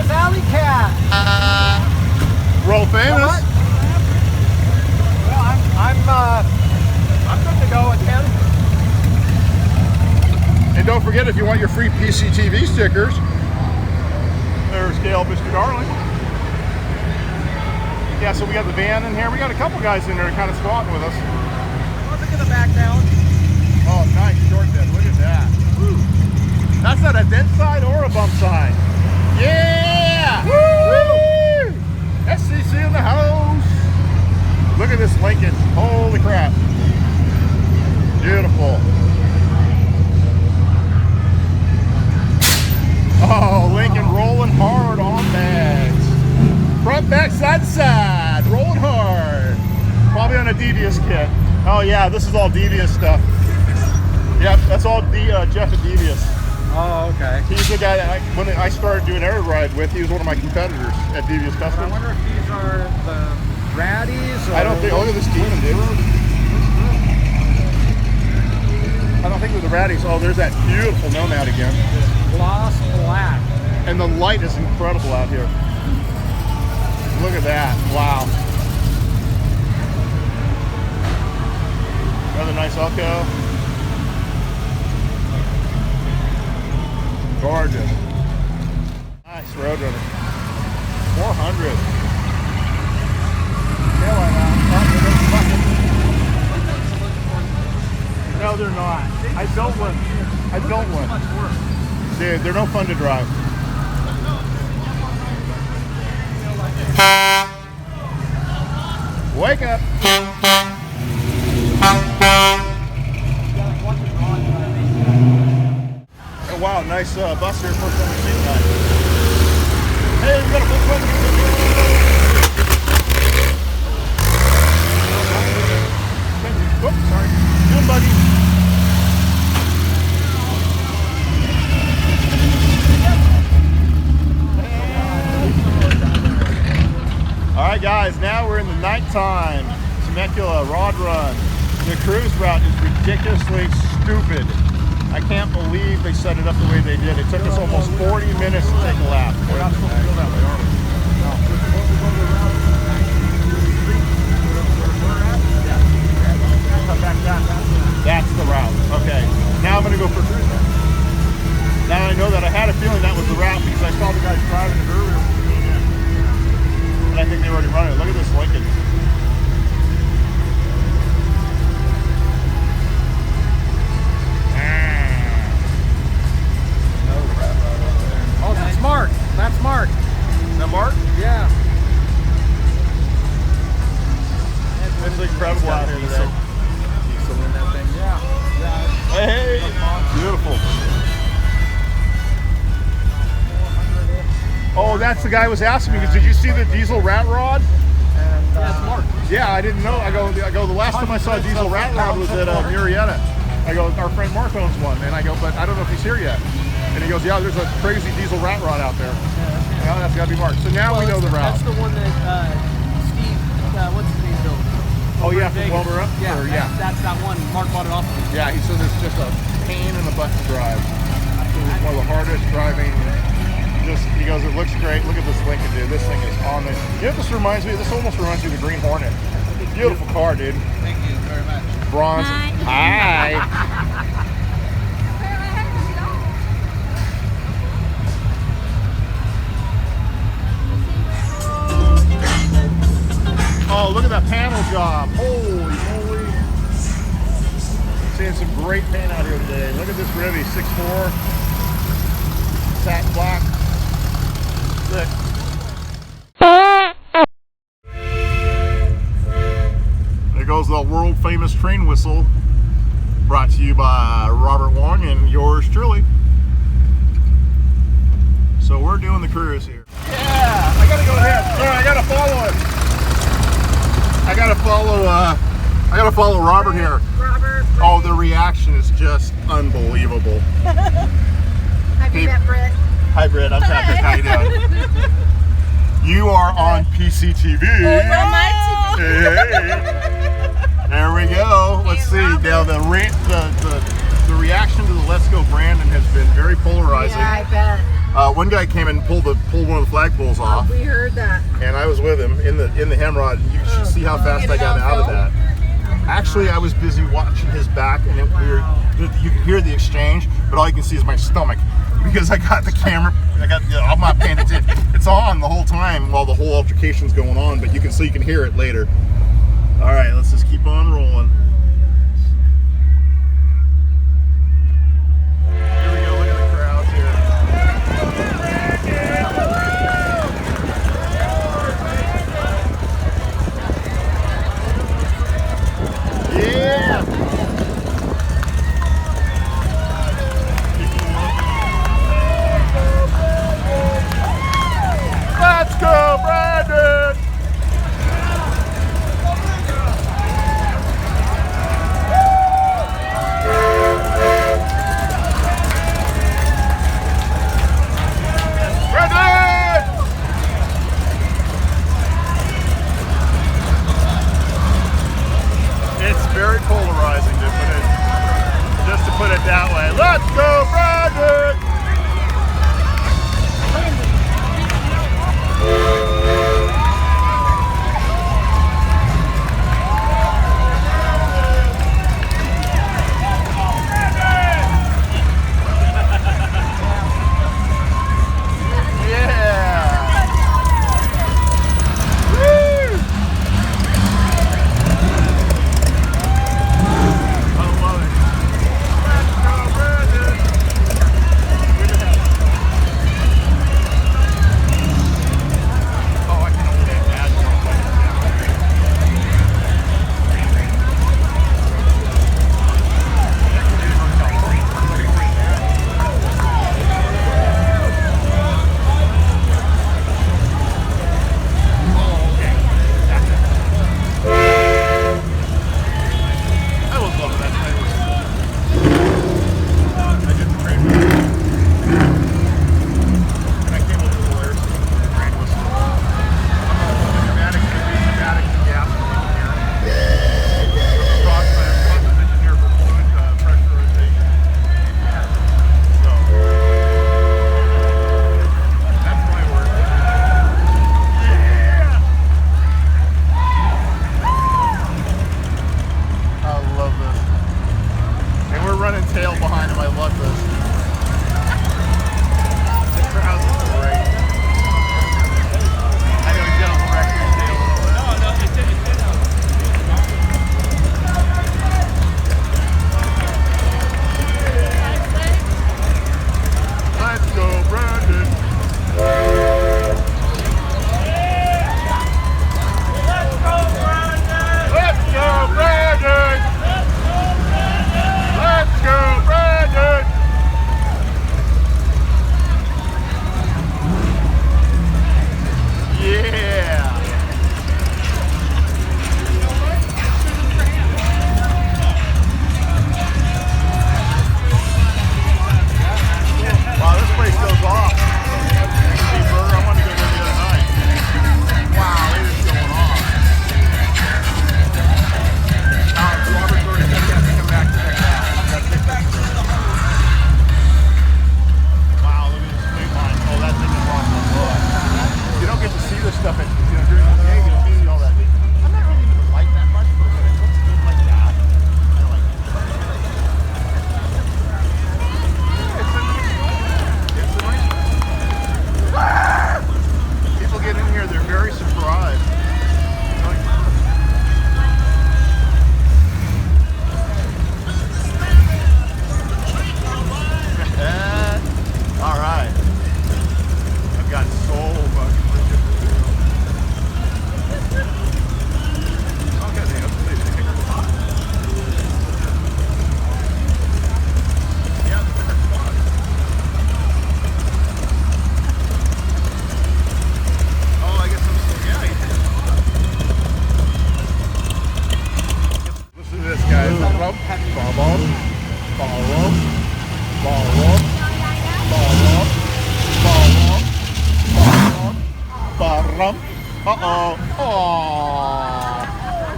famous alley cat. World famous. Well, I'm good to go again. And don't forget, if you want your free PCTV stickers, there's Gail, Mr. Darling. Yeah, so we got the van in here. We got a couple guys in there kind of squatting with us. Look at the back down. Oh, nice short bed. Look at that. Woo. That's not a dent side or a bump side. Yeah! Woo! SCC in the house. Look at this Lincoln. Holy crap. Beautiful. Oh, Lincoln rolling hard on bags. Front, back, side to side. Rolling hard. Probably on a Devious kit. Oh yeah, this is all Devious stuff. Yep, that's all Jeff at Devious. Oh, okay. He's the guy that when I started doing air ride with, he was one of my competitors at Devious Customs. I wonder if these are the Raddies or... I don't think, look at this demon, dude. I don't think they're the Raddies. Oh, there's that beautiful Nomad again. Gloss black. And the light is incredible out here. Look at that, wow. Another nice Elko. Gorgeous. Nice Roadrunner. 400. No, they're not. I built one. Dude, they're no fun to drive. Wake up. Oh, wow, nice bus here. First time we've seen that. Hey, we got a full one. Oops, sorry. Dune buggy. All right, guys, now we're in the nighttime. Temecula rod run. The cruise route is ridiculously stupid. I can't believe they set it up the way they did. It took us almost 40 minutes to take a lap. We're not supposed to go that way, are we? That's the route. Okay. Now I'm going to go for a cruise route. Now I know that I had a feeling that was the route because I saw the guys driving it earlier. And I think they were already running it. Look at this Lincoln. Oh, that's Mark. That's Mark. Is that Mark? Yeah. It's incredible out here today. Diesel in that thing. Yeah. Hey, beautiful. Oh, that's the guy who was asking me, because did you see the diesel rat rod? And that's Mark. Yeah, I didn't know. I go, the last time I saw a diesel rat rod was at Murrieta. I go, our friend Mark owns one. And I go, but I don't know if he's here yet. And he goes, yeah, there's a crazy diesel rat rod out there. Well, that's got to be Mark. So now we know the route. That's the one that Steve, what's his name, built. Oh yeah, from Welder Up? Yeah, or, yeah. That's that one. Mark bought it off of him. Yeah, he said it's just a pain in the butt to drive. It's one of the hardest driving. He goes, it looks great. Look at this Lincoln, dude. This thing is on this. You know what this reminds me of? This almost reminds me of the Green Hornet. Beautiful car, dude. Thank you very much. Bronze. Hi. Oh, look at that panel job. Holy moly. Seeing some great paint out here today. Look at this Rivy, 6'4". Satin black. Sick. There goes the world famous train whistle, brought to you by Robert Wong and yours truly. So we're doing the cruise here. Yeah, I gotta go ahead. Sorry, I gotta follow him. I gotta follow Robert here. Robert. Oh, the reaction is just unbelievable. Have you met Britt? Hi, Britt. I'm Patrick. How you doing? You are on PCTV. Over my Hey. There we go. Let's see. Now the reaction to the Let's Go Brandon has been very polarizing. Yeah, I bet. One guy came and pulled one of the flagpoles off, We heard that. and I was with him in the Hemrawd. And you should see how fast I got out of that. Actually, I was busy watching his back, and you could hear the exchange, but all you can see is my stomach because I got the camera. I'm not paying attention. It's on the whole time while the whole altercation's going on, but you can hear it later. All right, let's just keep on rolling. Here we go. Look at the crowds here. Yeah. Let's go, Brandon! Brandon! It's very polarizing just to put it that way. Let's go, Brandon! Uh-oh. Aww.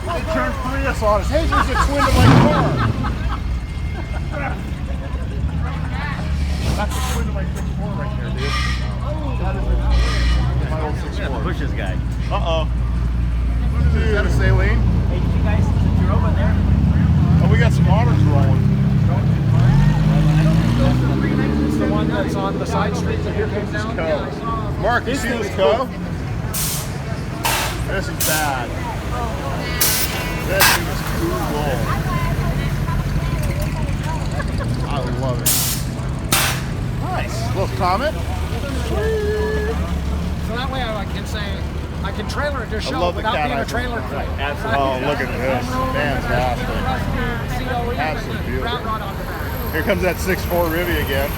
They turned Prius on us. Hey, there's a twin to my car. That's the twin of my 6.4 right there, dude. That is my old 6.4. Push this guy. Uh-oh. Is that a saline? Hey, you guys, since you're over there. Oh, we got some otters rolling. It's the one that's on the side street that here comes down. Co. Mark, you see this co? This is bad. This thing is cool. I love it. Nice. Little comet. So that way I can say, I can trailer it to I show love the without cat being a eyes. trailer crate. Absolutely. Oh, look at this. Fantastic. Absolutely beautiful. Here comes that 6.4 Rivy again.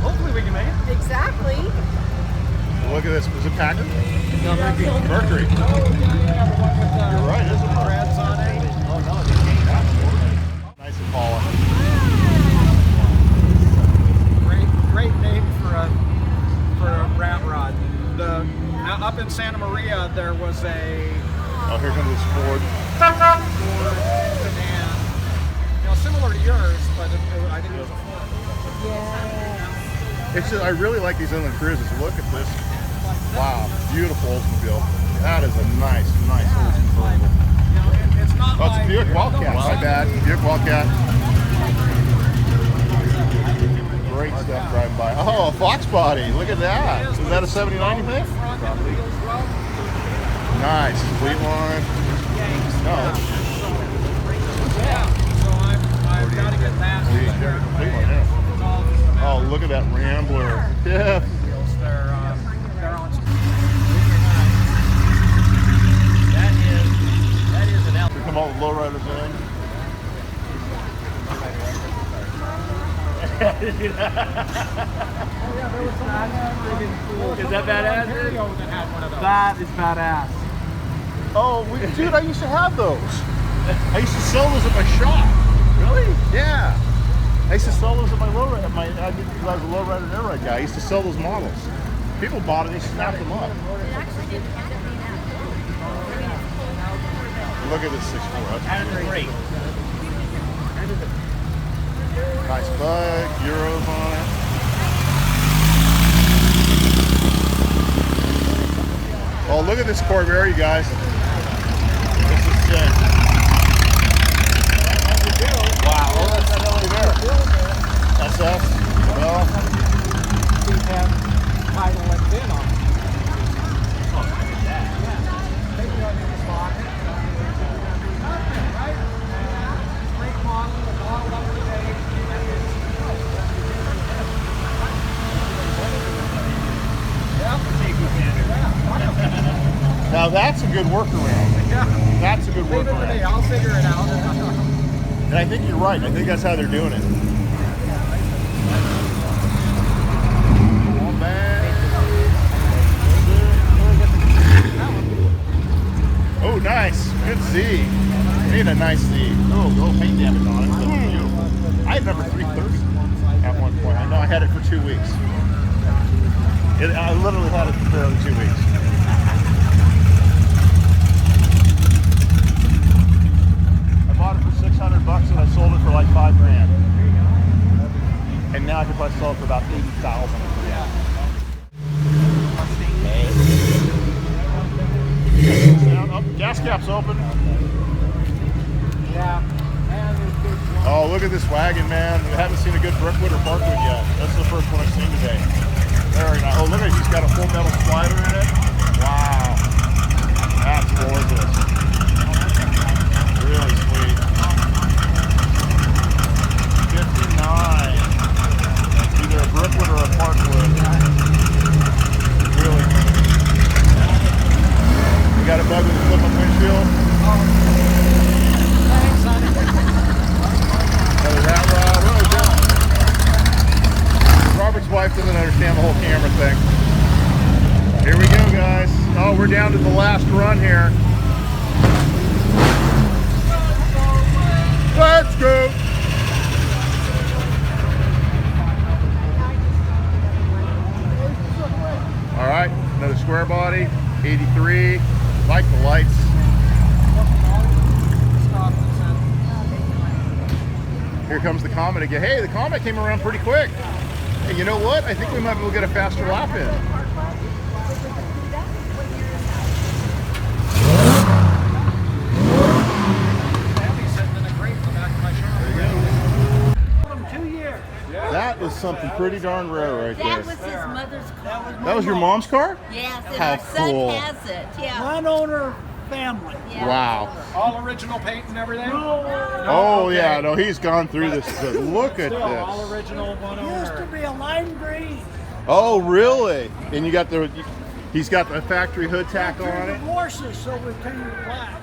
Hopefully we can make it. Exactly. Look at this. Was it Packard? No, Mercury. You're right, isn't it? Threads on it. Oh no, they changed that. Nice and Paula. Great name for a rat rod. Up in Santa Maria, there was a Oh, here comes this Ford. sedan, similar to yours, but I think it was a Ford. It's just, I really like these inland cruises. Look at this. Wow, beautiful Oldsmobile. That is a nice Oldsmobile. It's not Oh, it's a like Buick Wildcat. My bad. Buick Wildcat. Great stuff driving by. Oh, a Fox body. Look at that. Is that a 79, you think? Nice. Fleet line. No. Yeah, so I've got to get that. Fleet line, yeah. Oh, look at that Rambler. Yeah. They're on. That is an L. Here come all the lowriders in. Is that badass? That is badass. Oh, dude, I used to have those. I used to sell those at my shop. Really? Yeah. I used to sell those at my lowrider. I was a lowrider and air ride guy. I used to sell those models. People bought it, they snapped them up. Look at this 6.4. That's great. Nice bug, Euros on it. Oh, look at this Corvair, you guys. This is sick. Wow, oh, that's that Corvair. SF, well. Title and VIN on it. Now that's a good workaround. Yeah. That's a good Leave it to me. workaround. I'll figure it out. And I think you're right. I think that's how they're doing it. Oh, man. Oh, nice. Good Z. Made a nice Z. Oh, little paint damage on it. Looks beautiful. I had number 330 at one point. I know I had it for 2 weeks. I literally had it for barely 2 weeks. I bought it for $600 and I sold it for like $5 grand. And now I could probably sell it for about $80,000. Yeah. Oh, gas cap's open. Yeah. Oh, look at this wagon, man. We haven't seen a good Brookwood or Parkwood yet. That's the first one I've seen today. Very nice. Oh, look at it. He's got a full metal slider in it. Wow. That's gorgeous. Really sweet. 59. Either a Brookwood or a Parkwood. Really neat. You got a bug with a flip-up windshield? Thanks, honey. Another hat rod. Really good. Robert's wife doesn't understand the whole camera thing. Here we go, guys. Oh, we're down to the last run here. Let's go. All right, another square body, 83. Like the lights. Here comes the Comet again. Hey, the Comet came around pretty quick. Hey, you know what? I think we might be able to get a faster lap in. Sammy's sitting in a crate in the back of my truck. 2 years. That is something pretty darn rare right That there. was his mother's car. That was your mom's car? Yes, and How our son cool. has it. Yeah. One owner family. Yeah. Wow. All original paint and everything? Oh yeah, no, he's gone through this. But look at Still, all this. original, one Used to owner. be a lime green. Oh really? And you got the, he's got the factory hood tack on it. Divorces, so we painted black.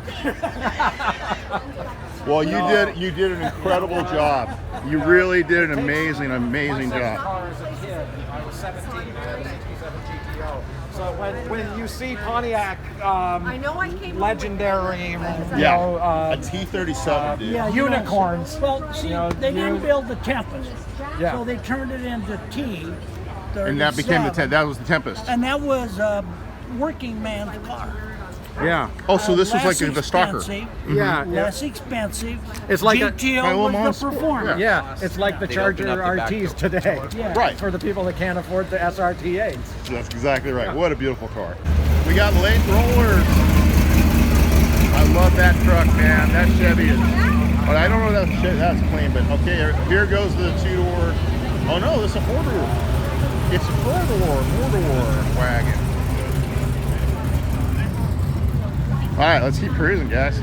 Well, you did an incredible job. You really did an amazing job. Car as a kid, I was 17 when I had a 67 GTO. So when you see Pontiac I know I came legendary, you Yeah, know, a T37, dude. Yeah, unicorns. Well, see, You know, they didn't build the Tempest, Yeah. so they turned it into T. And that became the that was the Tempest. And that was a working man's car. Yeah. Oh, so this was Less like the Stalker. expensive, Yeah. Less expensive. It's like a- GTO My little was mom's- the performance. Yeah, it's like the Charger RTs today. Yeah. Right. For the people that can't afford the SRT8s. That's exactly right. What a beautiful car. We got late rollers. I love that truck, man. That Chevy is. But I don't know that that's clean, but okay. Here goes the 2-door. Oh no, this is a 4-door. It's a 4-door wagon. All right, let's keep cruising, guys.